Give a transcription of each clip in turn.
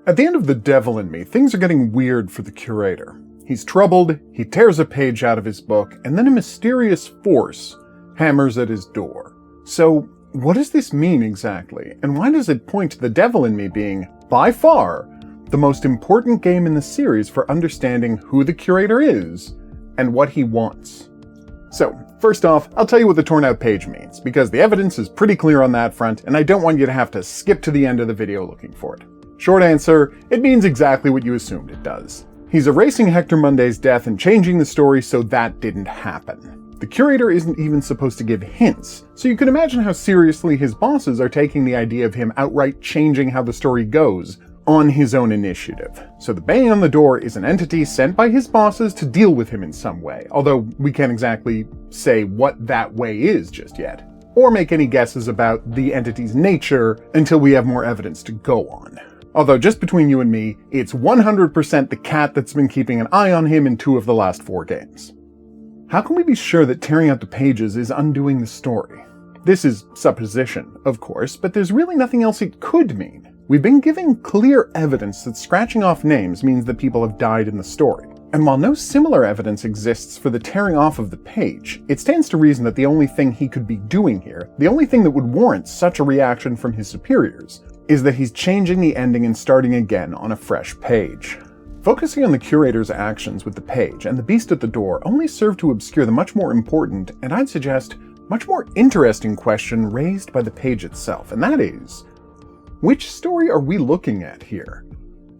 At the end of The Devil in Me, things are getting weird for the Curator. He's troubled, he tears a page out of his book, and then a mysterious force hammers at his door. So, what does this mean exactly, and why does it point to The Devil in Me being, by far, the most important game in the series for understanding who the Curator is and what he wants? So, first off, I'll tell you what the torn out page means, because the evidence is pretty clear on that front, and I don't want you to have to skip to the end of the video looking for it. Short answer, it means exactly what you assumed it does. He's erasing Hector Monday's death and changing the story so that didn't happen. The Curator isn't even supposed to give hints, so you can imagine how seriously his bosses are taking the idea of him outright changing how the story goes on his own initiative. So the banging on the door is an entity sent by his bosses to deal with him in some way, although we can't exactly say what that way is just yet, or make any guesses about the entity's nature until we have more evidence to go on. Although, just between you and me, it's 100% the cat that's been keeping an eye on him in 2 of the last 4 games. How can we be sure that tearing out the pages is undoing the story? This is supposition, of course, but there's really nothing else it could mean. We've been given clear evidence that scratching off names means that people have died in the story. And while no similar evidence exists for the tearing off of the page, it stands to reason that the only thing he could be doing here, the only thing that would warrant such a reaction from his superiors, is that he's changing the ending and starting again on a fresh page. Focusing on the Curator's actions with the page and the beast at the door only serve to obscure the much more important, and I'd suggest, much more interesting question raised by the page itself, and that is, which story are we looking at here?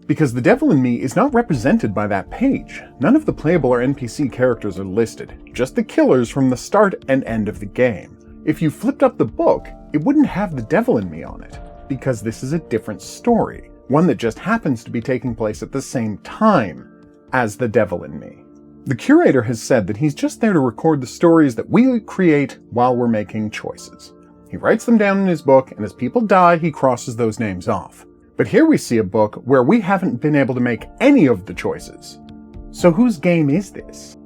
Because The Devil in Me is not represented by that page. None of the playable or NPC characters are listed, just the killers from the start and end of the game. If you flipped up the book, it wouldn't have The Devil in Me on it, because this is a different story, one that just happens to be taking place at the same time as The Devil in Me. The Curator has said that he's just there to record the stories that we create while we're making choices. He writes them down in his book, and as people die, he crosses those names off. But here we see a book where we haven't been able to make any of the choices. So whose game is this?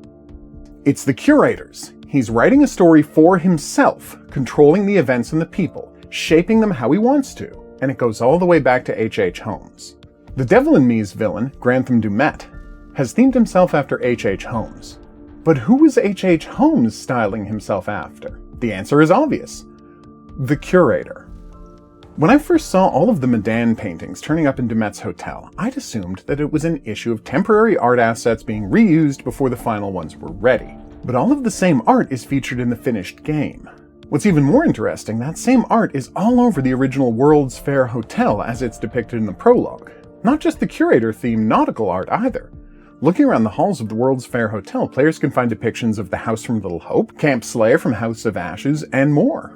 It's the Curator's. He's writing a story for himself, controlling the events and the people, shaping them how he wants to, and it goes all the way back to H.H. Holmes. The Devil in Me's villain, Grantham Dumet, has themed himself after H.H. Holmes. But who is H.H. Holmes styling himself after? The answer is obvious. The Curator. When I first saw all of the Medan paintings turning up in Dumet's hotel, I'd assumed that it was an issue of temporary art assets being reused before the final ones were ready. But all of the same art is featured in the finished game. What's even more interesting, that same art is all over the original World's Fair Hotel as it's depicted in the prologue. Not just the Curator-themed nautical art either. Looking around the halls of the World's Fair Hotel, players can find depictions of the House from Little Hope, Camp Slayer from House of Ashes, and more.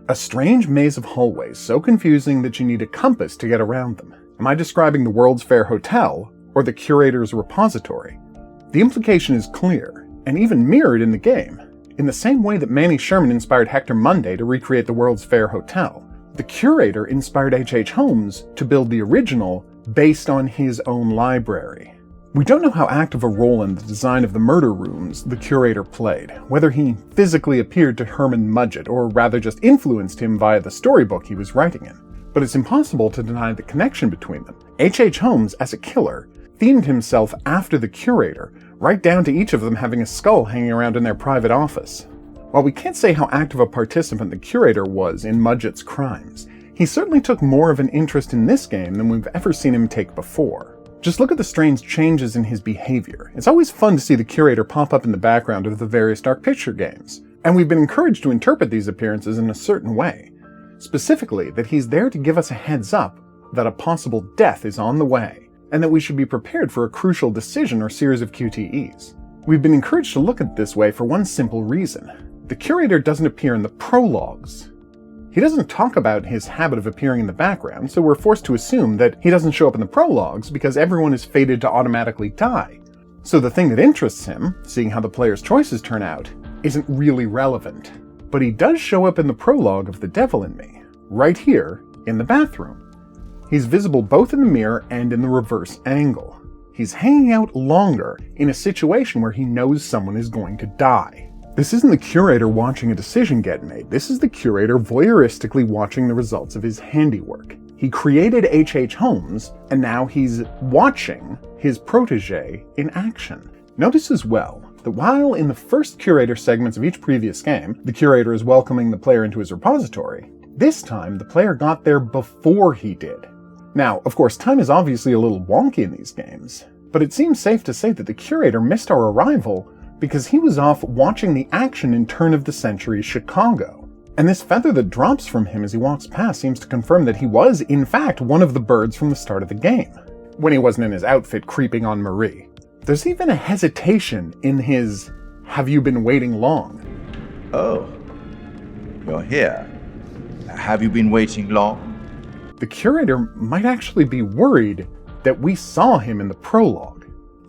A strange maze of hallways so confusing that you need a compass to get around them. Am I describing the World's Fair Hotel, or the Curator's repository? The implication is clear, and even mirrored in the game. In the same way that Manny Sherman inspired Hector Monday to recreate the World's Fair Hotel, the Curator inspired H.H. Holmes to build the original based on his own library. We don't know how active a role in the design of the murder rooms the Curator played, whether he physically appeared to Herman Mudgett or rather just influenced him via the storybook he was writing in. But it's impossible to deny the connection between them. H.H. Holmes, as a killer, themed himself after the Curator, right down to each of them having a skull hanging around in their private office. While we can't say how active a participant the Curator was in Mudgett's crimes, he certainly took more of an interest in this game than we've ever seen him take before. Just look at the strange changes in his behavior. It's always fun to see the Curator pop up in the background of the various Dark Picture games, and we've been encouraged to interpret these appearances in a certain way. Specifically, that he's there to give us a heads up that a possible death is on the way, and that we should be prepared for a crucial decision or series of QTEs. We've been encouraged to look at it this way for one simple reason. The Curator doesn't appear in the prologues. He doesn't talk about his habit of appearing in the background, so we're forced to assume that he doesn't show up in the prologues because everyone is fated to automatically die. So the thing that interests him, seeing how the player's choices turn out, isn't really relevant. But he does show up in the prologue of The Devil in Me, right here in the bathroom. He's visible both in the mirror and in the reverse angle. He's hanging out longer in a situation where he knows someone is going to die. This isn't the Curator watching a decision get made, this is the Curator voyeuristically watching the results of his handiwork. He created H.H. Holmes, and now he's watching his protege in action. Notice as well that while in the first Curator segments of each previous game, the Curator is welcoming the player into his repository, this time the player got there before he did. Now, of course, time is obviously a little wonky in these games, but it seems safe to say that the Curator missed our arrival because he was off watching the action in turn-of-the-century Chicago. And this feather that drops from him as he walks past seems to confirm that he was, in fact, one of the birds from the start of the game, when he wasn't in his outfit creeping on Marie. There's even a hesitation in his "Have you been waiting long?" Oh, you're here. Have you been waiting long? The Curator might actually be worried that we saw him in the prologue.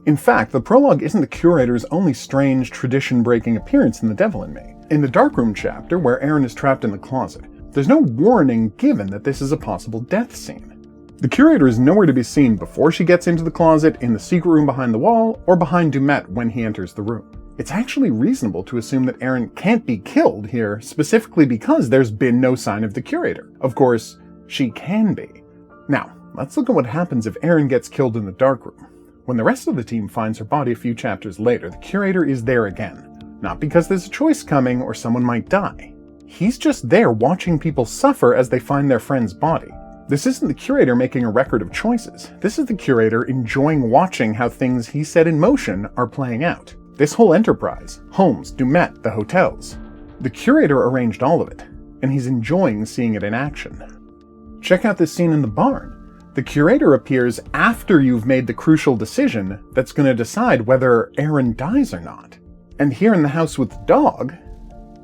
In fact, the prologue isn't the Curator's only strange, tradition-breaking appearance in The Devil in Me. In the Darkroom chapter, where Aaron is trapped in the closet, there's no warning given that this is a possible death scene. The Curator is nowhere to be seen before she gets into the closet, in the secret room behind the wall, or behind Dumet when he enters the room. It's actually reasonable to assume that Aaron can't be killed here, specifically because there's been no sign of the Curator. Of course, she can be. Now, let's look at what happens if Aaron gets killed in the Darkroom. When the rest of the team finds her body a few chapters later, the Curator is there again. Not because there's a choice coming or someone might die. He's just there watching people suffer as they find their friend's body. This isn't the Curator making a record of choices. This is the Curator enjoying watching how things he set in motion are playing out. This whole enterprise, Holmes, Dumet, the hotels. The Curator arranged all of it, and he's enjoying seeing it in action. Check out this scene in the barn. The Curator appears after you've made the crucial decision that's going to decide whether Aaron dies or not. And here in the house with the dog,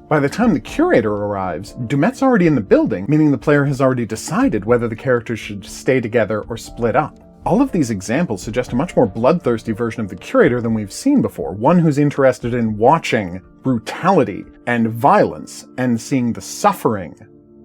by the time the Curator arrives, Dumet's already in the building, meaning the player has already decided whether the characters should stay together or split up. All of these examples suggest a much more bloodthirsty version of the Curator than we've seen before, one who's interested in watching brutality and violence and seeing the suffering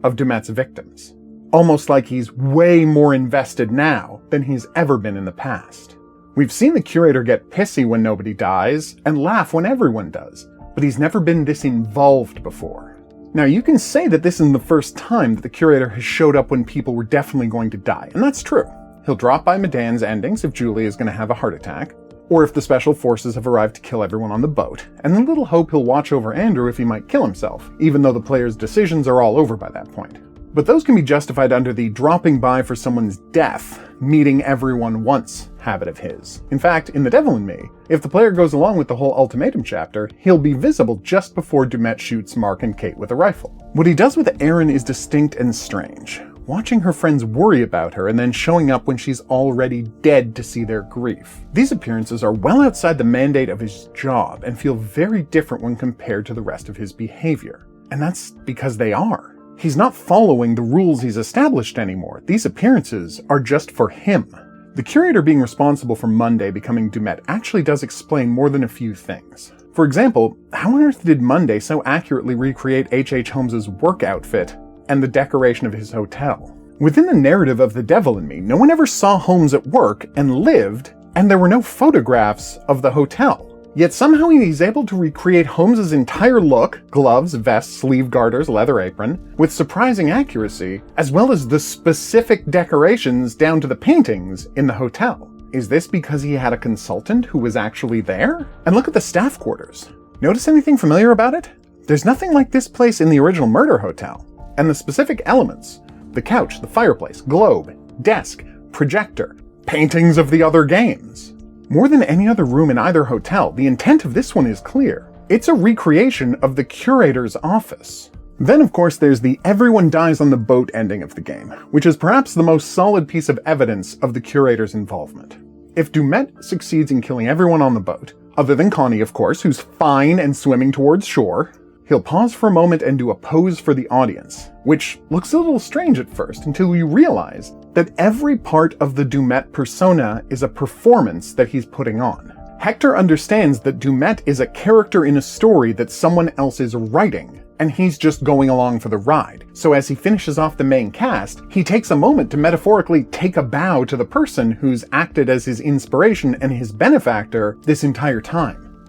of Dumet's victims. Almost like he's way more invested now than he's ever been in the past. We've seen the Curator get pissy when nobody dies and laugh when everyone does, but he's never been this involved before. Now, you can say that this is the first time that the Curator has showed up when people were definitely going to die, and that's true. He'll drop by Medan's endings if Julie is going to have a heart attack, or if the special forces have arrived to kill everyone on the boat, and a little hope he'll watch over Andrew if he might kill himself, even though the player's decisions are all over by that point. But those can be justified under the dropping by for someone's death, meeting everyone once habit of his. In fact, in The Devil in Me, if the player goes along with the whole ultimatum chapter, he'll be visible just before Dumet shoots Mark and Kate with a rifle. What he does with Aaron is distinct and strange, watching her friends worry about her and then showing up when she's already dead to see their grief. These appearances are well outside the mandate of his job and feel very different when compared to the rest of his behavior. And that's because they are. He's not following the rules he's established anymore. These appearances are just for him. The Curator being responsible for Monday becoming Dumet actually does explain more than a few things. For example, how on earth did Monday so accurately recreate H.H. Holmes's work outfit and the decoration of his hotel? Within the narrative of The Devil in Me, no one ever saw Holmes at work and lived, and there were no photographs of the hotel. Yet somehow he's able to recreate Holmes's entire look, gloves, vest, sleeve garters, leather apron, with surprising accuracy, as well as the specific decorations down to the paintings in the hotel. Is this because he had a consultant who was actually there? And look at the staff quarters. Notice anything familiar about it? There's nothing like this place in the original Murder Hotel. And the specific elements, the couch, the fireplace, globe, desk, projector, paintings of the other games. More than any other room in either hotel, the intent of this one is clear. It's a recreation of the Curator's office. Then, of course, there's the everyone dies on the boat ending of the game, which is perhaps the most solid piece of evidence of the Curator's involvement. If Dumet succeeds in killing everyone on the boat, other than Connie, of course, who's fine and swimming towards shore, he'll pause for a moment and do a pose for the audience, which looks a little strange at first until you realize that every part of the Dumet persona is a performance that he's putting on. Hector understands that Dumet is a character in a story that someone else is writing, and he's just going along for the ride. So as he finishes off the main cast, he takes a moment to metaphorically take a bow to the person who's acted as his inspiration and his benefactor this entire time.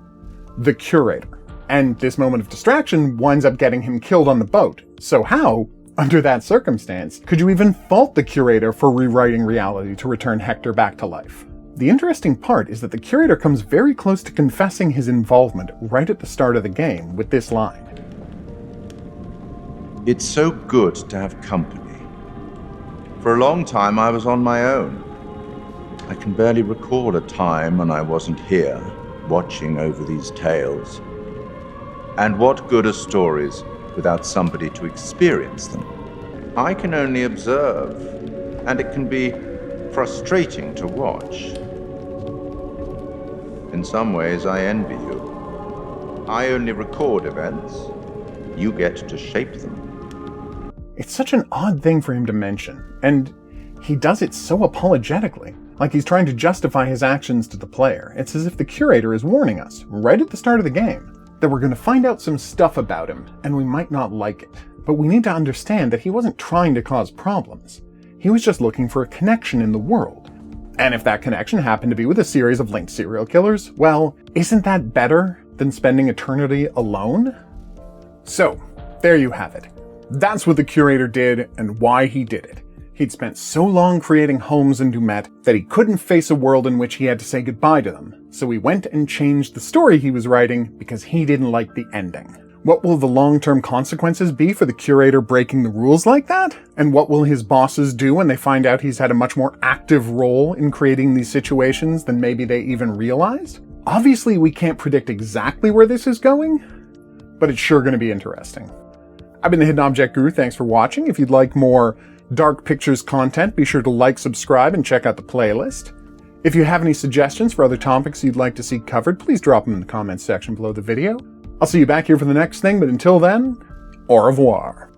The Curator. And this moment of distraction winds up getting him killed on the boat. So how? Under that circumstance, could you even fault the Curator for rewriting reality to return Hector back to life? The interesting part is that the Curator comes very close to confessing his involvement right at the start of the game with this line. It's so good to have company. For a long time I was on my own. I can barely recall a time when I wasn't here, watching over these tales. And what good are stories without somebody to experience them? I can only observe, and it can be frustrating to watch. In some ways, I envy you. I only record events. You get to shape them. It's such an odd thing for him to mention, and he does it so apologetically, like he's trying to justify his actions to the player. It's as if the Curator is warning us, right at the start of the game, that we're going to find out some stuff about him, and we might not like it. But we need to understand that he wasn't trying to cause problems. He was just looking for a connection in the world. And if that connection happened to be with a series of linked serial killers, well, isn't that better than spending eternity alone? So, there you have it. That's what the Curator did and why he did it. He'd spent so long creating Holmes and Dumet that he couldn't face a world in which he had to say goodbye to them, so he went and changed the story he was writing because he didn't like the ending. What will the long-term consequences be for the Curator breaking the rules like that? And what will his bosses do when they find out he's had a much more active role in creating these situations than maybe they even realized? Obviously, we can't predict exactly where this is going, but it's sure going to be interesting. I've been the Hidden Object Guru. Thanks for watching. If you'd like more Dark Pictures content, be sure to like, subscribe, and check out the playlist. If you have any suggestions for other topics you'd like to see covered, please drop them in the comments section below the video. I'll see you back here for the next thing, but until then, au revoir.